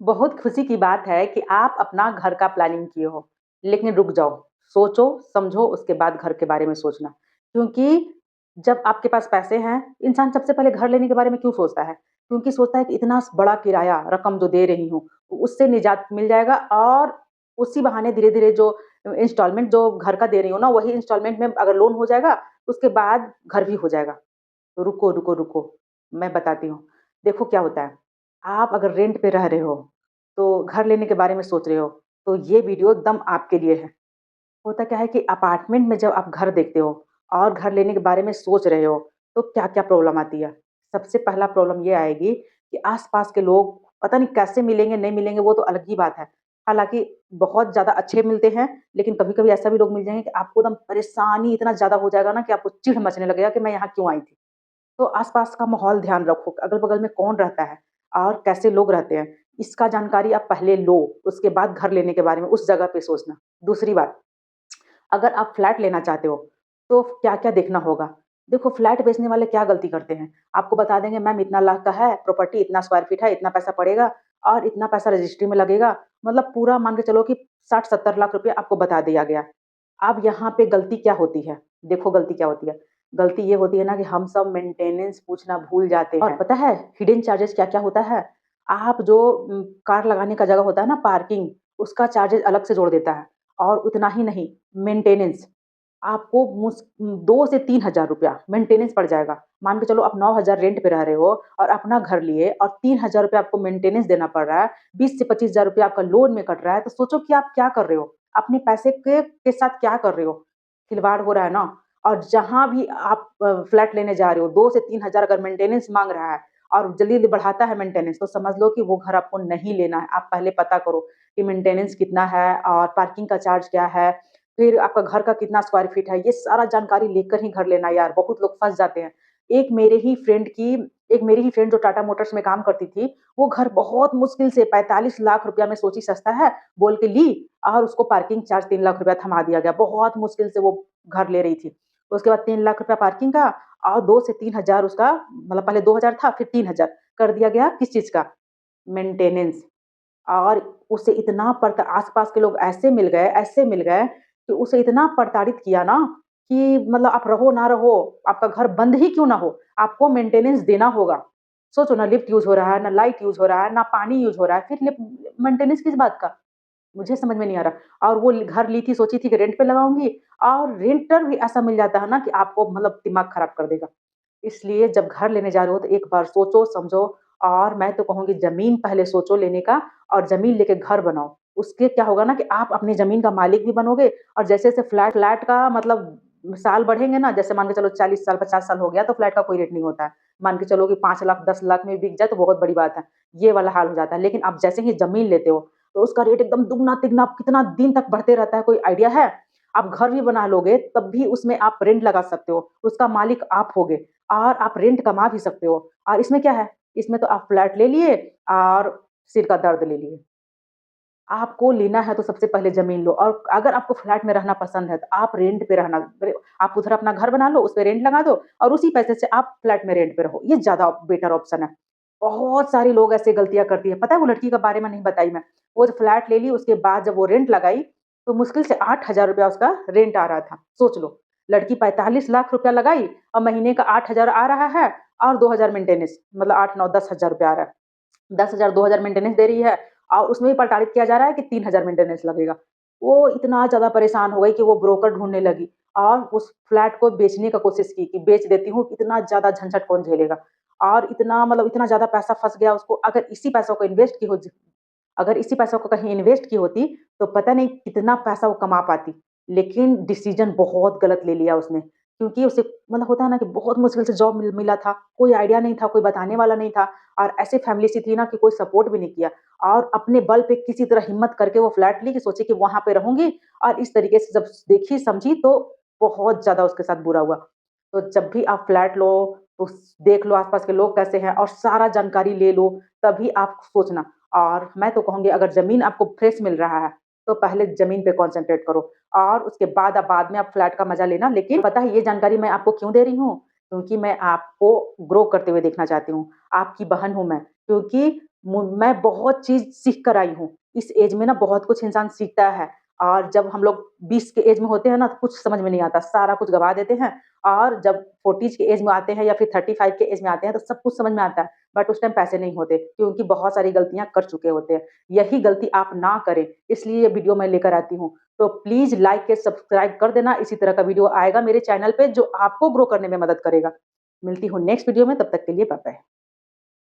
बहुत खुशी की बात है कि आप अपना घर का प्लानिंग किए हो। लेकिन रुक जाओ, सोचो, समझो उसके बाद घर के बारे में सोचना। क्योंकि जब आपके पास पैसे हैं, इंसान सबसे पहले घर लेने के बारे में क्यों सोचता है? क्योंकि सोचता है कि इतना बड़ा किराया रकम जो दे रही हूँ, उससे निजात मिल जाएगा और उसी बहाने धीरे-धीरे जो इंस्टॉलमेंट जो घर का दे रही हूँ ना, वही इंस्टॉलमेंट में अगर लोन हो जाएगा, उसके बाद घर भी हो जाएगा। रुको, रुको, रुको, मैं बताती हूँ। देखो क्या होता है, आप अगर रेंट पे रह रहे हो, तो घर लेने के बारे में सोच रहे हो, तो ये वीडियो एकदम आपके लिए है। होता क्या है कि अपार्टमेंट में जब आप घर देखते हो और घर लेने के बारे में सोच रहे हो, तो क्या-क्या प्रॉब्लम आती है? सबसे पहला प्रॉब्लम ये आएगी कि आस-पास के लोग पता नहीं कैसे मिलेंगे, नहीं मिलेंगे वो तो अलग ही बात है। हालाँकि बहुत ज़्यादा अच्छे मिलते हैं, लेकिन कभी-कभी ऐसा भी लोग मिल जाएँगे कि आपको एकदम परेशानी इतना ज़्यादा हो जाएगा ना कि आपको चिढ़ मचने लगेगा कि मैं यहाँ क्यों आई थी? तो आस-पास का माहौल ध्यान रखो, अगल-बगल में कौन रहता है और कैसे लोग रहते हैं, इसका जानकारी आप पहले लो, उसके बाद घर लेने के बारे में उस जगह पे सोचना। दूसरी बात, अगर आप फ्लैट लेना चाहते हो, तो क्या-क्या देखना होगा? देखो फ्लैट बेचने वाले क्या गलती करते हैं, आपको बता देंगे मैम इतना लाख का है, प्रॉपर्टी इतना स्क्वायर फीट है, इतना पैसा पड़ेगा और इतना पैसा रजिस्ट्री में लगेगा, मतलब पूरा मान के चलो कि 60-70 लाख रुपए आपको बता दिया गया। अब यहाँ पे गलती क्या होती है? देखो गलती क्या होती है? गलती ये होती है ना कि हम सब मेंटेनेंस पूछना भूल जाते हैं और पता है हिडन चार्जेस क्या-क्या होता है? आप जो कार लगाने का जगह होता है ना पार्किंग, उसका चार्जेस अलग से जोड़ देता है और उतना ही नहीं मेंटेनेंस आपको 2 से 3,000 रुपया मेंटेनेंस पड़ जाएगा। मान के चलो आप 9,000 रेंट पे रह रहे हो और अपना घर लिए और 3,000 रुपया आपको मेंटेनेंस देना पड़ रहा है, 20 से 25,000 रुपया आपका लोन में कट रहा है, तो सोचो कि आप क्या कर रहे हो? अपने पैसे के साथ क्या कर रहे हो? खिलवाड़ हो रहा है ना। और जहाँ भी आप फ्लैट लेने जा रहे हो 2 से 3,000 अगर मेंटेनेंस माँग रहा है और जल्दी-जल्दी बढ़ाता है मेंटेनेंस तो समझ लो कि वो घर आपको नहीं लेना है। आप पहले पता करो कि मेंटेनेंस कितना है और पार्किंग का चार्ज क्या है, फिर आपका घर का कितना स्क्वायर फीट है, ये सारा जानकारी लेकर ही घर लेना यार, बहुत लोग फँस जाते हैं। एक मेरे ही फ्रेंड की एक मेरी ही फ्रेंड जो टाटा मोटर्स में काम करती थी, वो घर बहुत मुश्किल से 45 लाख रुपया में सोची सस्ता है, बोल के ली और उसको पार्किंग चार्ज 3 लाख रुपया थमा दिया गया। बहुत मुश्किल से वो घर ले रही थी। उसके बाद 3 लाख रुपया पार्किंग का और 2 से 3,000 उसका मतलब पहले 2,000 था फिर 3,000 कर दिया गया किस चीज़ का? मेंटेनेंस। और उसे इतना पड़ता आस-पास के लोग ऐसे मिल गए कि उसे इतना प्रताड़ित किया ना कि मतलब आप रहो ना रहो, आपका घर बंद ही क्यों ना हो, आपको मेंटेनेंस देना होगा। सोचो ना लिफ्ट यूज़ हो रहा है, ना लाइट यूज़ हो रहा है, ना पानी यूज़ हो रहा है, फिर मेंटेनेंस किस बात का? मुझे समझ में नहीं आ रहा और वो घर ली थी, सोची थी कि रेंट पे लगाऊँगी और रेंटर भी ऐसा मिल जाता है ना कि आपको मतलब दिमाग खराब कर देगा। इसलिए जब घर लेने जा रहे हो तो एक बार सोचो, समझो और मैं तो कहूँगी ज़मीन पहले सोचो लेने का और ज़मीन लेके घर बनाओ। उसके क्या होगा ना कि आप अपनी ज़मीन का मालिक भी बनोगे और जैसे-जैसे फ्लैट का मतलब साल बढ़ेंगे ना, जैसे मान के चलो 40 साल, 50 साल हो गया तो फ्लैट का कोई रेट नहीं होता है। मान के चलो कि 5 लाख, 10 लाख में बिक जाए तो बहुत बड़ी बात है। ये वाला हाल हो जाता है। लेकिन आप जैसे ही ज़मीन लेते हो, तो उसका रेट एकदम दुगना-तिगना कितना दिन तक बढ़ते रहता है, कोई आइडिया है? आप घर भी बना लोगे, तब भी उसमें आप रेंट लगा सकते हो। उसका मालिक आप होगे। और आप रेंट कमा भी सकते हो और इसमें क्या है, इसमें तो आप फ्लैट ले लिए और सिर का दर्द ले लिए। आपको लेना है तो सबसे पहले ज़मीन लो और अगर आपको फ्लैट में रहना पसंद है, तो आप रेंट पे रहना रे आप उधर अपना घर बना लो, उसपे रेंट लगा दो और उसी पैसे से आप फ्लैट में रेंट पे रहो। ये ज़्यादा बेटर ऑप्शन है। बहुत सारे लोग ऐसे गलतियाँ करती हैं। पता है वो लड़की के बारे में नहीं बताई मैं। वो जो फ्लैट ले ली उसके बाद जब वो रेंट लगाई, तो मुश्किल से 8,000 रुपया उसका रेंट आ रहा था। सोच लो, लड़की 45 लाख रुपया लगाई और महीने का 8,000 आ रहा है और 2,000 मेंटेनेंस मतलब 8, 9, 10,000 रुपया आ रहा है। 10,000 2,000 मेंटेनेंस दे रही है और उसमें भी प्रताड़ित किया जा रहा है कि 3,000 मेंटेनेंस लगेगा। वो इतना ज़्यादा परेशान हो गई कि वो ब्रोकर ढूँढने लगी और उस फ्लैट को बेचने का कोशिश की कि बेच देती हूँ, इतना ज़्यादा झंझट कौन झेलेगा? और इतना मतलब इतना ज़्यादा पैसा फँस गया उसको अगर इसी पैसों को इन्वेस्ट की हो ज अगर इसी पैसों को कहीं इन्वेस्ट की होती, तो पता नहीं कितना पैसा वो कमा पाती। लेकिन डिसीज़न बहुत गलत ले लिया उसने, क्योंकि उसे मतलब होता है ना कि बहुत मुश्किल से जॉब मिला था, कोई आइडिया नहीं था, कोई बताने वाला नहीं था और ऐसी फैमिली से थी ना कि कोई सपोर्ट भी नहीं किया और अपने बल पे किसी तरह हिम्मत करके वो फ्लैट ली कि सोची कि वहाँ पे रहूँगी और इस तरीके से जब देखी समझी तो बहुत ज़्यादा उसके साथ बुरा हुआ। तो जब भी आप फ्लैट लो, तो देख लो आस-पास के लोग कैसे हैं और सारा जानकारी ले लो, तभी आप सोचना। और मैं तो कहूँगी अगर ज़मीन आपको फ्रेश मिल रहा है, तो पहले ज़मीन पे कॉन्संट्रेट करो और उसके बाद में आप फ्लैट का मज़ा लेना। लेकिन पता है ये जानकारी मैं आपको क्यों दे रही हूँ? क्योंकि मैं आपको ग्रो करते हुए देखना चाहती हूँ। आपकी बहन हूँ मैं, क्योंकि मैं बहुत चीज़ सीख कर आई हूँ। इस एज में ना बहुत कुछ इंसान सीखता है और जब हम लोग 20 के एज में होते हैं ना तो कुछ समझ में नहीं आता, सारा कुछ गँवा देते हैं और जब 40s के एज में आते हैं या फिर 35 के एज में आते हैं तो सब कुछ समझ में आता है। बट उस टाइम पैसे नहीं होते क्योंकि बहुत सारी गलतियाँ कर चुके होते हैं। यही गलती आप ना करें, इसलिए ये वीडियो मैं लेकर आती हूँ। तो प्लीज़ लाइक या सब्सक्राइब कर देना, इसी तरह का वीडियो आएगा मेरे चैनल पे जो आपको ग्रो करने में मदद करेगा। मिलती हूँ नेक्स्ट वीडियो में, तब तक के लिए बाय बाय।